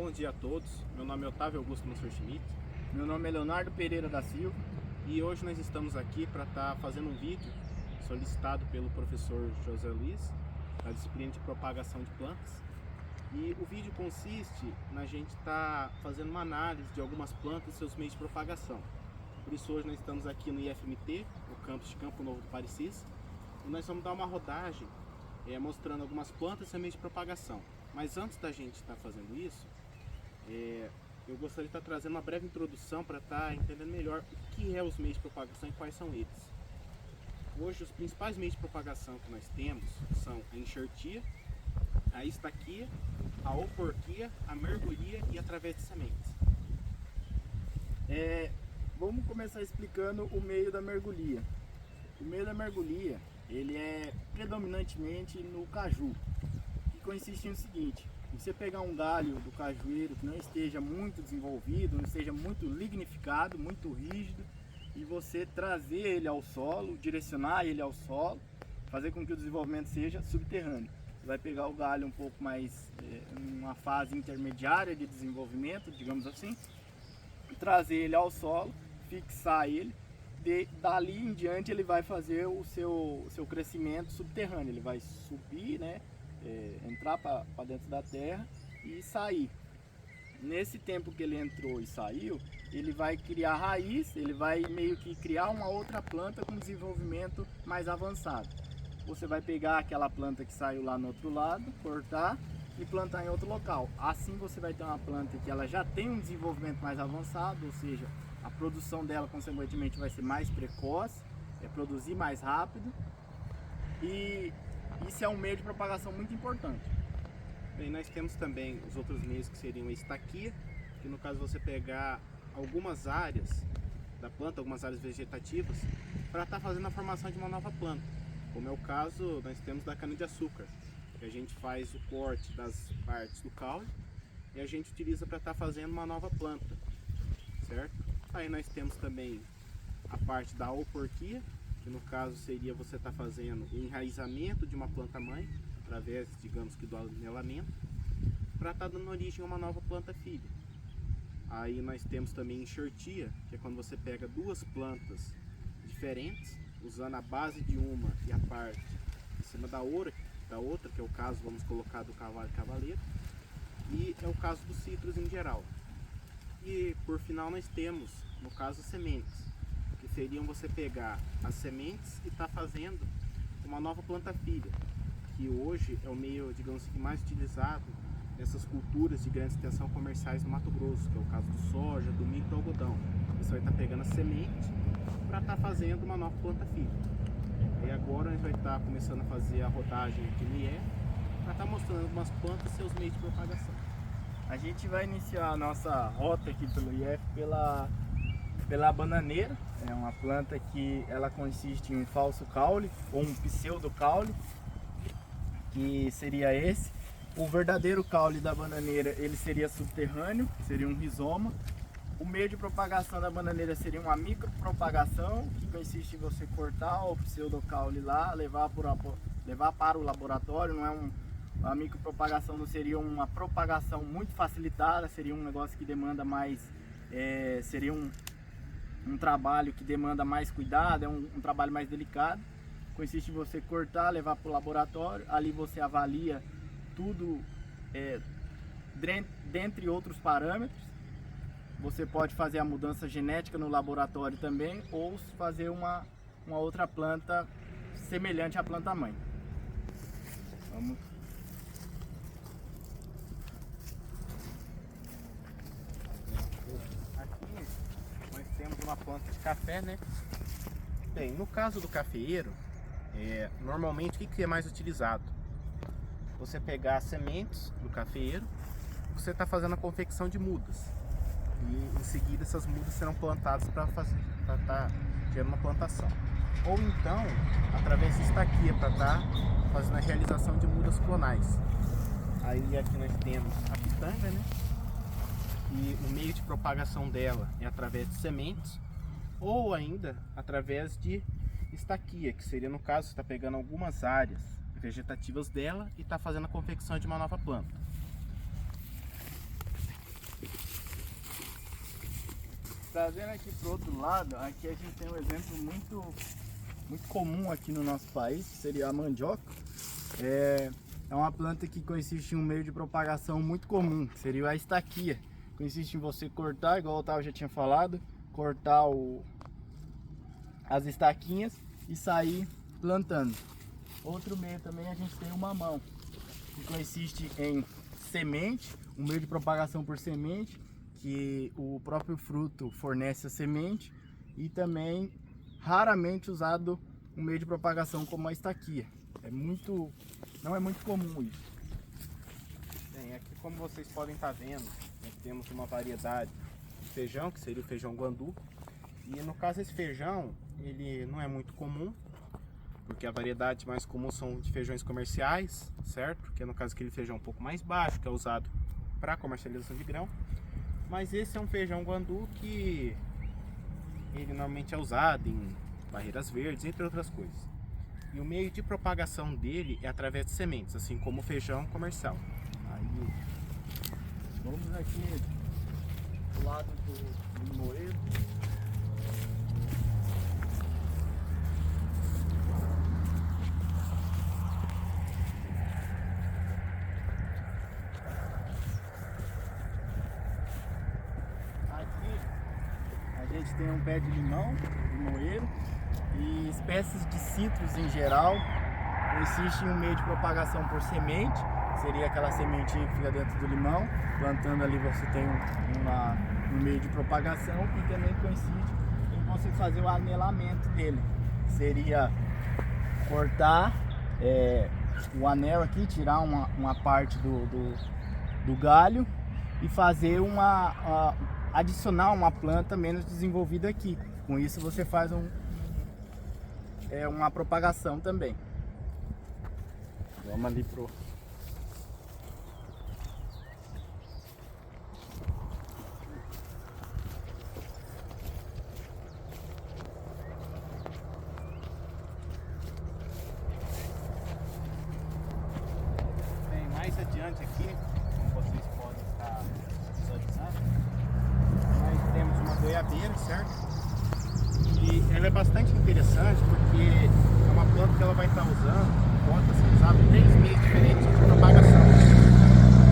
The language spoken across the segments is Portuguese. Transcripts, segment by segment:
Bom dia a todos, meu nome é Otávio Augusto Mansur Schmidt. Meu nome é Leonardo Pereira da Silva. E hoje nós estamos aqui para estar fazendo um vídeo solicitado pelo professor José Luiz, da disciplina de propagação de plantas. E o vídeo consiste na gente estar fazendo uma análise de algumas plantas e seus meios de propagação. Por isso hoje nós estamos aqui no IFMT, no campus de Campo Novo do Parecis, e nós vamos dar uma rodagem mostrando algumas plantas e seus meios de propagação. Mas antes da gente estar fazendo isso, eu gostaria de estar trazendo uma breve introdução para estar entendendo melhor o que é os meios de propagação e quais são eles. Hoje os principais meios de propagação que nós temos são a enxertia, a estaquia, a oporquia, a mergulhia e através de sementes. Vamos começar explicando o meio da mergulhia. O meio da mergulhia, ele é predominantemente no caju, que consiste no seguinte: você pegar um galho do cajueiro que não esteja muito desenvolvido, não esteja muito lignificado, muito rígido, e você trazer ele ao solo, direcionar ele ao solo, fazer com que o desenvolvimento seja subterrâneo. Você vai pegar o galho um pouco mais, numa fase intermediária de desenvolvimento, digamos assim, trazer ele ao solo, fixar ele, dali em diante ele vai fazer o seu crescimento subterrâneo, ele vai subir, né? Entrar para dentro da terra e sair. Nesse tempo que ele entrou e saiu, ele vai criar raiz, ele vai meio que criar uma outra planta com desenvolvimento mais avançado. Você vai pegar aquela planta que saiu lá no outro lado, cortar e plantar em outro local. Assim você vai ter uma planta que ela já tem um desenvolvimento mais avançado, ou seja, a produção dela consequentemente vai ser mais precoce, produzir mais rápido, e isso é um meio de propagação muito importante. Bem, nós temos também os outros meios que seriam a estaquia, que no caso você pegar algumas áreas da planta, algumas áreas vegetativas, para estar fazendo a formação de uma nova planta. Como é o caso, nós temos da cana-de-açúcar, que a gente faz o corte das partes do caule e a gente utiliza para estar fazendo uma nova planta, certo? Aí nós temos também a parte da oporquia, que no caso seria você estar fazendo o enraizamento de uma planta-mãe, através, digamos que do anelamento, para estar dando origem a uma nova planta-filha. Aí nós temos também enxertia, que é quando você pega duas plantas diferentes, usando a base de uma e a parte em cima da outra, que é o caso, vamos colocar, do cavalo e cavaleiro, e é o caso dos citros em geral. E por final nós temos, no caso, sementes, que seriam você pegar as sementes e estar fazendo uma nova planta-filha, que hoje é o meio, digamos assim, mais utilizado nessas culturas de grande extensão comerciais no Mato Grosso, que é o caso do soja, do milho e do algodão. Você vai estar pegando a semente para estar fazendo uma nova planta-filha. E agora a gente vai estar começando a fazer a rodagem aqui no IE, para estar mostrando algumas plantas e seus meios de propagação. A gente vai iniciar a nossa rota aqui pelo IF pela bananeira. É uma planta que ela consiste em um falso caule ou um pseudo caule, que seria esse. O verdadeiro caule da bananeira, ele seria subterrâneo, seria um rizoma. O meio de propagação da bananeira seria uma micropropagação, que consiste em você cortar o pseudo caule lá, levar para o laboratório. Não é a micropropagação não seria uma propagação muito facilitada, seria um negócio que demanda mais, seria um trabalho que demanda mais cuidado, é um trabalho mais delicado. Consiste em você cortar, levar para o laboratório, ali você avalia tudo, dentre outros parâmetros. Você pode fazer a mudança genética no laboratório também, ou fazer uma outra planta semelhante à planta-mãe. Vamos. Aqui nós temos uma planta de café, né? Bem, no caso do cafeeiro, normalmente o que é mais utilizado? Você pegar as sementes do cafeeiro, você está fazendo a confecção de mudas. E em seguida essas mudas serão plantadas para estar gerando uma plantação. Ou então, através de estaquia, para estar fazendo a realização de mudas clonais. Aí aqui nós temos a pitanga, né? E o meio de propagação dela é através de sementes, ou ainda através de estaquia, que seria, no caso, você está pegando algumas áreas vegetativas dela e está fazendo a confecção de uma nova planta. Trazendo aqui pro outro lado, aqui a gente tem um exemplo muito comum aqui no nosso país, que seria a mandioca. É uma planta que consiste em um meio de propagação muito comum, que seria a estaquia. Consiste em você cortar, igual o Otávio já tinha falado, cortar as estaquinhas e sair plantando. Outro meio também a gente tem o mamão, que consiste em semente, um meio de propagação por semente, que o próprio fruto fornece a semente, e também raramente usado um meio de propagação como a estaquia. Não é muito comum isso. Bem, aqui como vocês podem estar vendo, nós temos uma variedade de feijão, que seria o feijão guandu. E no caso esse feijão, ele não é muito comum, porque a variedade mais comum são de feijões comerciais, certo? Que é no caso aquele feijão um pouco mais baixo, que é usado para comercialização de grão. Mas esse é um feijão guandu que ele normalmente é usado em barreiras verdes, entre outras coisas. E o meio de propagação dele é através de sementes, assim como o feijão comercial. Aí, vamos aqui do lado do limoeiro. A gente tem um pé de limão, limoeiro, e espécies de citros em geral. Consiste em um meio de propagação por semente, seria aquela sementinha que fica dentro do limão. Plantando ali você tem um meio de propagação, e também consiste em você fazer o anelamento dele. Seria cortar o anel aqui, tirar uma parte do galho e fazer adicionar uma planta menos desenvolvida aqui. Com isso você faz uma propagação também. Vamos ali pro... Bem, mais adiante aqui, como vocês podem estar visualizando, nós temos uma goiabeira, certo? E ela é bastante interessante porque é uma planta que ela vai estar usando, pode ser usada em 3 meios diferentes de propagação.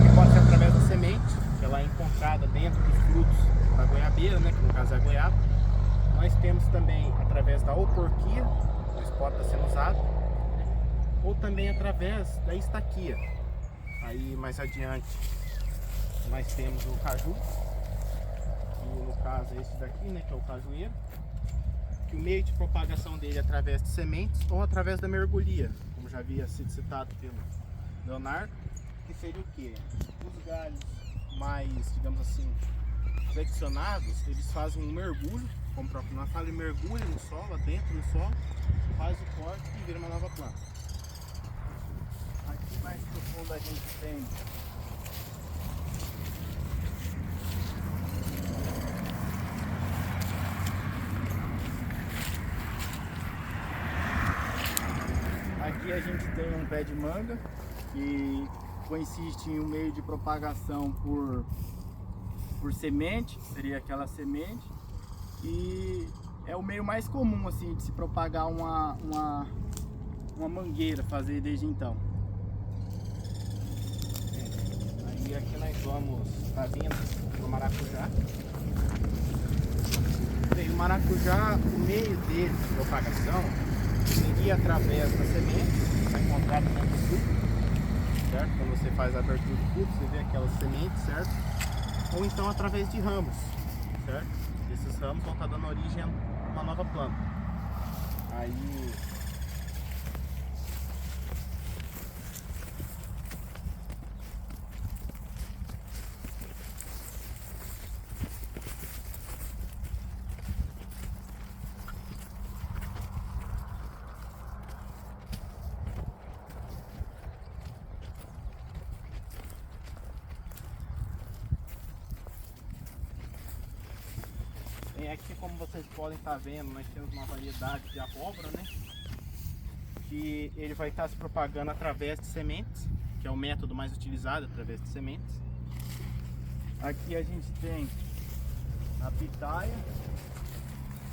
Que pode ser através da semente, que ela é encontrada dentro dos frutos da goiabeira, né, que no caso é a goiaba. Nós temos também através da oporquia, que pode estar sendo usado, ou também através da estaquia. Aí mais adiante nós temos o caju, que no caso é esse daqui, né, que é o cajueiro. Que o meio de propagação dele é através de sementes ou através da mergulhia, como já havia sido citado pelo Leonardo, que seria o quê? Os galhos mais, digamos assim, flexionados, eles fazem um mergulho, como o próprio nome fala, ele mergulha no solo, dentro do solo, faz o corte e vira uma nova planta. Aqui mais profundo a gente tem um pé de manga, que consiste em um meio de propagação por semente, seria aquela semente, e é o meio mais comum assim de se propagar uma mangueira, fazer desde então. Aí aqui nós vamos estar vindo para o maracujá. E o maracujá, o meio dele de propagação seria através da semente, está encontrado dentro do fruto, certo? Quando você faz a abertura do fruto, você vê aquelas sementes, certo? Ou então através de ramos, certo? Esses ramos vão estar dando origem a uma nova planta. Aí aqui, como vocês podem estar vendo, nós temos uma variedade de abóbora, né? Que ele vai estar se propagando através de sementes, que é o método mais utilizado, através de sementes. Aqui a gente tem a pitaia.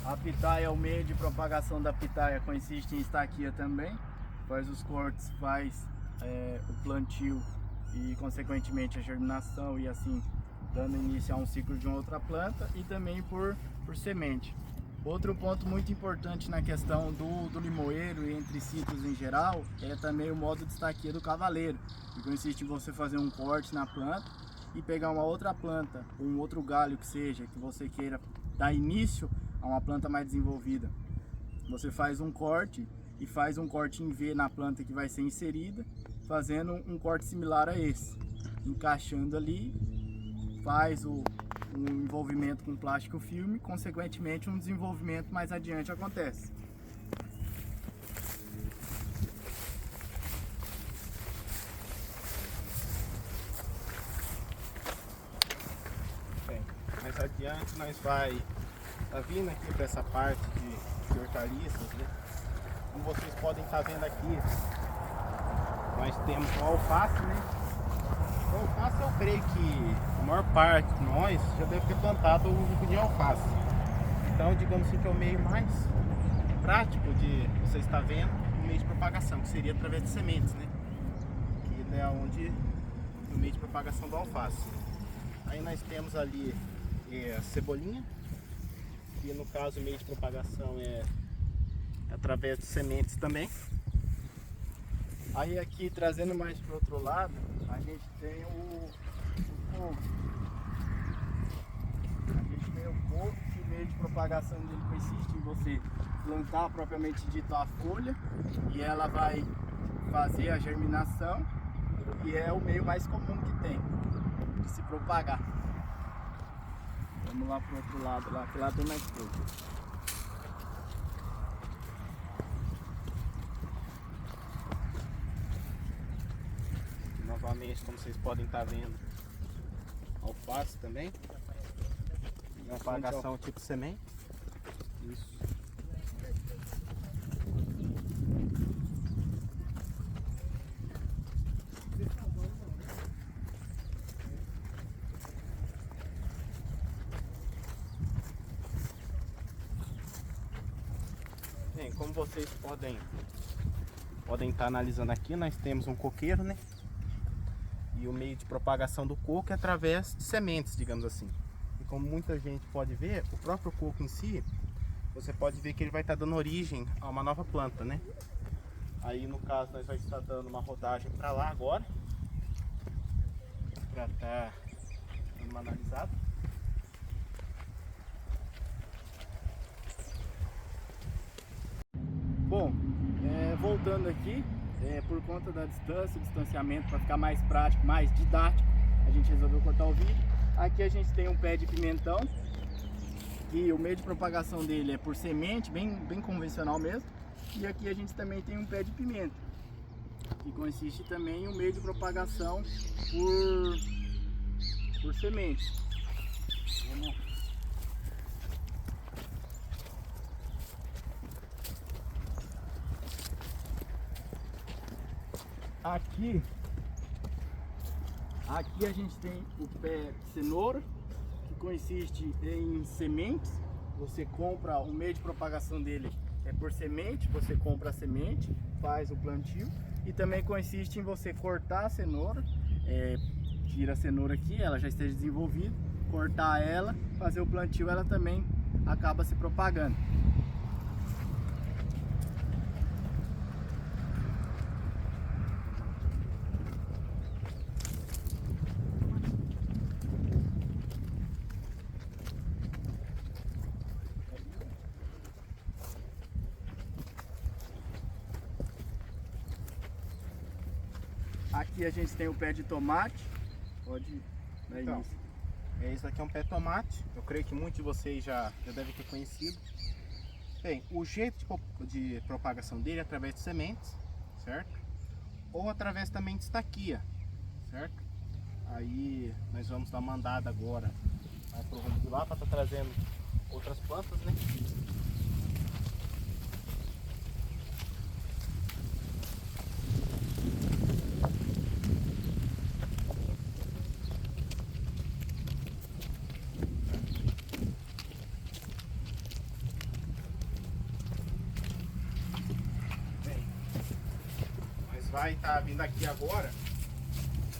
A pitaia é o meio de propagação da pitaia, consiste em estaquia também. Faz os cortes, faz o plantio e consequentemente a germinação e assim dando início a um ciclo de uma outra planta, e também por semente. Outro ponto muito importante na questão do limoeiro e entre ciclos em geral é também o modo de estaquia do cavaleiro, que consiste em você fazer um corte na planta e pegar uma outra planta, um outro galho que seja, que você queira dar início a uma planta mais desenvolvida. Você faz um corte e faz um corte em V na planta que vai ser inserida, fazendo um corte similar a esse, encaixando ali, faz um envolvimento com plástico filme, consequentemente um desenvolvimento mais adiante acontece. Bem, mais adiante nós tá vindo aqui para essa parte de hortaliças, né? Como vocês podem estar vendo aqui, nós temos o alface, né? O alface, eu creio que a maior parte de nós já deve ter plantado o tipo de alface. Então, digamos assim, que é o meio mais prático de você estar vendo o meio de propagação, que seria através de sementes, né? Que é onde o meio de propagação do alface. Aí nós temos ali a cebolinha, que no caso o meio de propagação é através de sementes também. Aí aqui, trazendo mais para o outro lado, a gente tem o couve. A gente tem o couve, que o meio de propagação dele consiste em você plantar propriamente dito a folha, e ela vai fazer a germinação, e é o meio mais comum que tem de se propagar. Vamos lá para o outro lado, lá que lá tem mais couve. Novamente, como vocês podem estar vendo, alface também, propagação tipo semente. Isso. Bem, como vocês podem estar analisando aqui, nós temos um coqueiro, né? E o meio de propagação do coco é através de sementes, digamos assim. E como muita gente pode ver, o próprio coco em si, você pode ver que ele vai estar dando origem a uma nova planta, né? Aí no caso nós vamos estar dando uma rodagem para lá agora, para estar dando uma analisada. Bom, voltando aqui, por conta da distância, distanciamento, para ficar mais prático, mais didático, a gente resolveu cortar o vídeo. Aqui a gente tem um pé de pimentão, que o meio de propagação dele é por semente, bem convencional mesmo. E aqui a gente também tem um pé de pimenta, que consiste também em um meio de propagação por semente. Aqui a gente tem o pé de cenoura, que consiste em sementes. Você compra, o meio de propagação dele é por semente, você compra a semente, faz o plantio, e também consiste em você cortar a cenoura, tira a cenoura aqui, ela já esteja desenvolvida, cortar ela, fazer o plantio, ela também acaba se propagando. Aqui a gente tem o pé de tomate, pode dar Então, início. Isso aqui é um pé de tomate, eu creio que muitos de vocês já devem ter conhecido. Bem, o jeito de propagação dele é através de sementes, certo? Ou através também de estaquia, certo? Aí nós vamos dar uma andada agora para o rumo de lá, para estar trazendo outras plantas, né? vai estar vindo aqui agora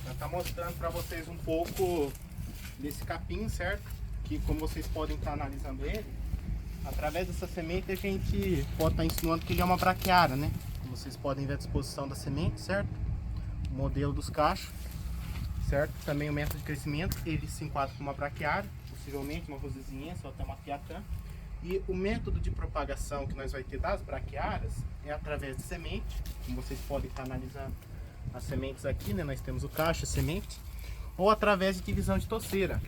para estar mostrando para vocês um pouco desse capim, certo? Que como vocês podem estar analisando ele, através dessa semente a gente pode estar insinuando que ele é uma braquiária, né? Como vocês podem ver a disposição da semente, certo? O modelo dos cachos, certo? Também o método de crescimento, ele se enquadra como uma braquiária, possivelmente uma rosiziense ou até uma piatã. E o método de propagação que nós vamos ter das braquiárias é através de semente, como vocês podem estar analisando as sementes aqui, né? Nós temos o cacho, a semente, ou através de divisão de toceira,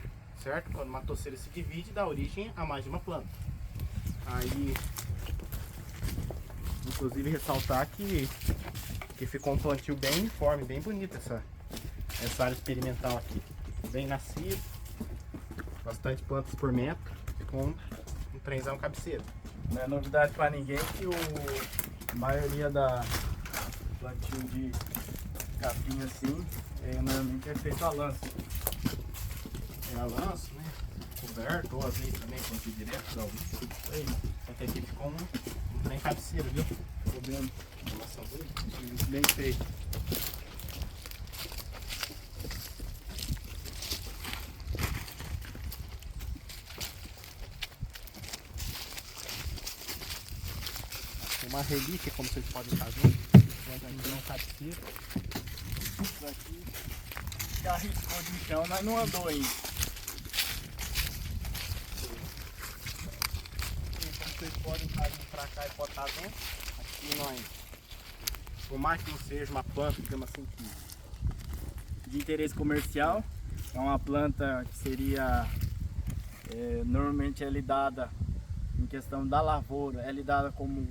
certo? Quando uma toceira se divide, dá origem a mais de uma planta. Aí, inclusive ressaltar que ficou um plantio bem uniforme, bem bonito essa área experimental aqui. Bem nascido, bastante plantas por metro, com um trenzão cabeceira. Não é novidade para ninguém que a maioria da plantio de capim assim, normalmente é feito a lança. É a lança, né? Coberto, ou às vezes também plantio direto, dá isso aí. Só que aqui ficou um trem cabeceira, viu? Tô vendo. Nossa, Bem feito. Tem uma relíquia, como vocês podem estar vendo. Aqui é um cabeceiro. Isso aqui já arriscou de chão, mas não andou ainda. Então vocês podem estar vindo pra cá e botar dentro. Aqui nós, por mais que não seja uma planta, digamos assim, De interesse comercial, é uma planta que seria normalmente é lidada em questão da lavoura, é lidada como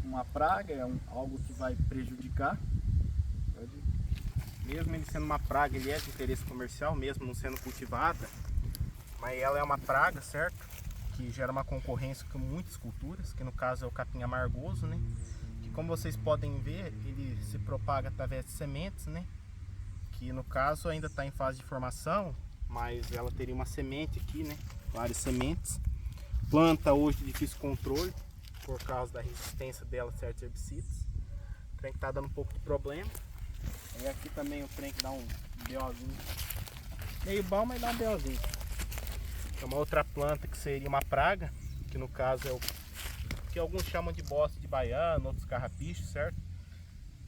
uma praga, algo que vai prejudicar. mesmo ele sendo uma praga, ele é de interesse comercial, mesmo não sendo cultivada, mas ela é uma praga, certo? Que gera uma concorrência com muitas culturas, que no caso é o capim amargoso, né? Que como vocês podem ver, ele se propaga através de sementes, né? Que no caso ainda está em fase de formação, mas ela teria uma semente aqui, né? Várias sementes. Planta hoje de difícil controle, por causa da resistência dela a certos herbicidas. O trem que está dando um pouco de problema. E aqui também o trem que dá um BOzinho. Meio bom, mas dá um BOzinho. É uma outra planta que seria uma praga, que no caso é o que alguns chamam de bosta de baiano, outros carrapichos, certo?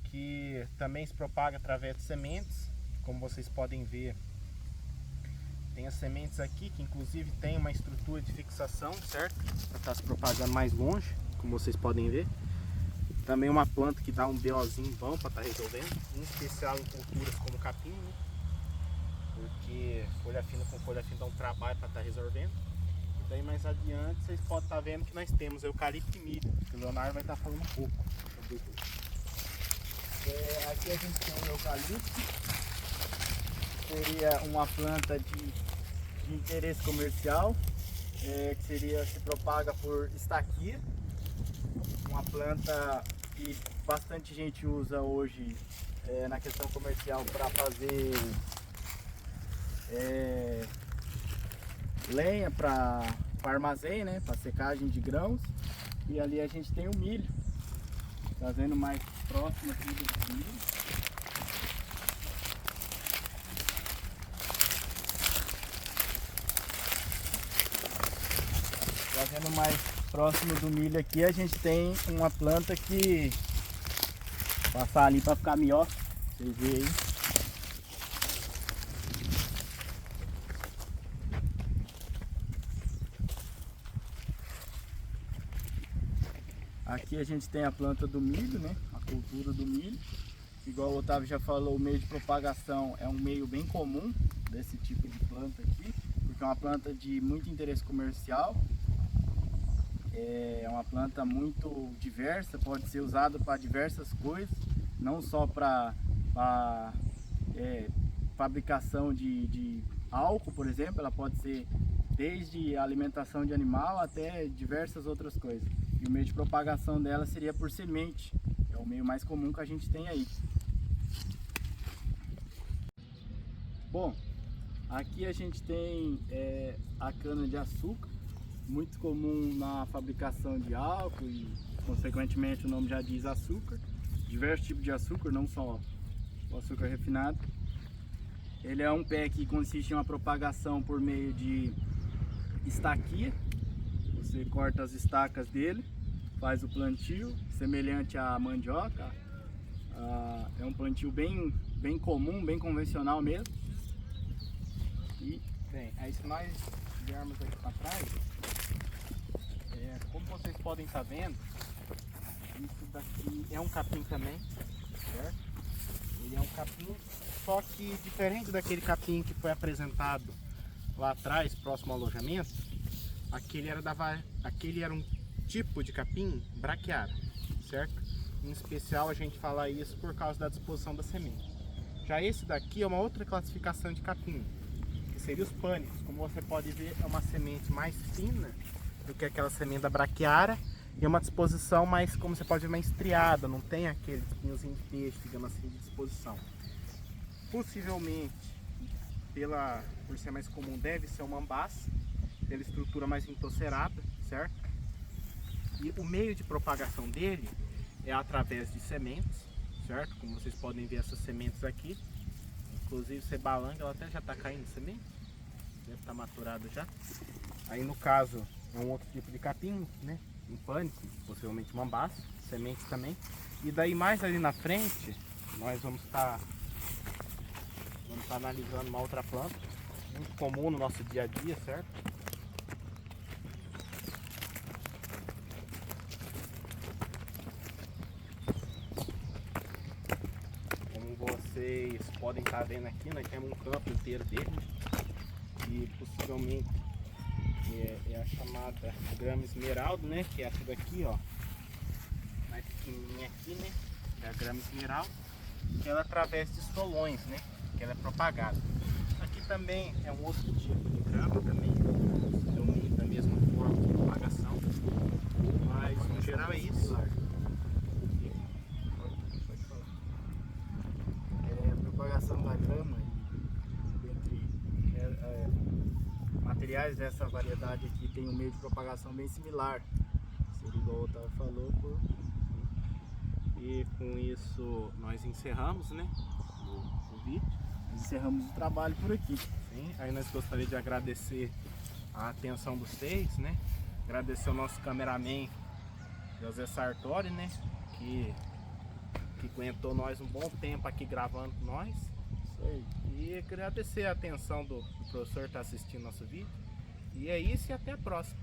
Que também se propaga através de sementes, como vocês podem ver. Tem as sementes aqui, que inclusive tem uma estrutura de fixação, certo? Para estar se propagando mais longe, como vocês podem ver. Também uma planta que dá um BOzinho bom para estar resolvendo, em especial em culturas como capim, né? Porque folha fina com folha fina dá um trabalho para estar resolvendo. E daí mais adiante vocês podem estar vendo que nós temos eucalipto e milho, que o Leonardo vai estar falando um pouco sobre isso. Aqui a gente tem o eucalipto, seria uma planta de interesse comercial, que se propaga por estaquia, uma planta que bastante gente usa hoje na questão comercial para fazer lenha para armazém, né, para secagem de grãos. E ali a gente tem o milho, trazendo mais próximo aqui do milho. Trazendo mais próximo do milho aqui, a gente tem uma planta que passar ali para ficar melhor, vocês verem aí. Aqui a gente tem a planta do milho, né? A cultura do milho. Igual o Otávio já falou, o meio de propagação é um meio bem comum desse tipo de planta aqui, porque é uma planta de muito interesse comercial. É uma planta muito diversa, pode ser usada para diversas coisas, não só para fabricação de álcool, por exemplo, ela pode ser desde alimentação de animal até diversas outras coisas. E o meio de propagação dela seria por semente, que é o meio mais comum que a gente tem aí. Bom, aqui a gente tem a cana de açúcar, muito comum na fabricação de álcool e consequentemente o nome já diz açúcar. diversos tipos de açúcar, não só o açúcar refinado. Ele é um pé que consiste em uma propagação por meio de estaquia. Você corta as estacas dele, faz o plantio, semelhante à mandioca. É um plantio bem comum, bem convencional mesmo. E Bem, aí se nós viermos aqui para trás, como vocês podem estar vendo, isso daqui é um capim também, certo? Ele é um capim, só que diferente daquele capim que foi apresentado lá atrás, próximo ao alojamento, aquele era um tipo de capim braquiária, certo? Em especial a gente fala isso por causa da disposição da semente. Já esse daqui é uma outra classificação de capim, que seria os pânicos. Como você pode ver, é uma semente mais fina do que aquela semente da braquiária e é uma disposição mais, como você pode ver, mais estriada, não tem aquele espinhozinho de peixe, digamos assim, de disposição. Possivelmente, por ser mais comum, deve ser uma ambaça, pela estrutura mais entocerada, certo? E o meio de propagação dele é através de sementes, certo? Como vocês podem ver essas sementes aqui, inclusive você balanga, ela até já está caindo semente, deve estar maturada já. Aí no caso é um outro tipo de capim, né? Um pânico, possivelmente uma ambaça, sementes também. E daí mais ali na frente, nós vamos estar analisando uma outra planta, muito comum no nosso dia a dia, certo? Como vocês podem estar vendo aqui, nós temos um campo inteiro dele, e possivelmente é a chamada grama esmeralda, né? Que é essa daqui, ó, mais pequenininha aqui, né? Que é a grama esmeralda, que ela é através de estolões, né? Que ela é propagada. Aqui também é um outro tipo de grama, também possivelmente da mesma forma de propagação, mas no geral é isso. a propagação da grama entre materiais dessa variedade aqui tem um meio de propagação bem similar. Seria igual o Otávio falou. E com isso nós encerramos, né, o vídeo. Encerramos o trabalho por aqui. Sim, aí nós gostaríamos de agradecer a atenção de vocês, né? Agradecer ao nosso cameraman José Sartori, né? Que aguentou nós um bom tempo aqui gravando com nós. Isso aí. E agradecer a atenção do professor que está assistindo nosso vídeo. E é isso e até a próxima.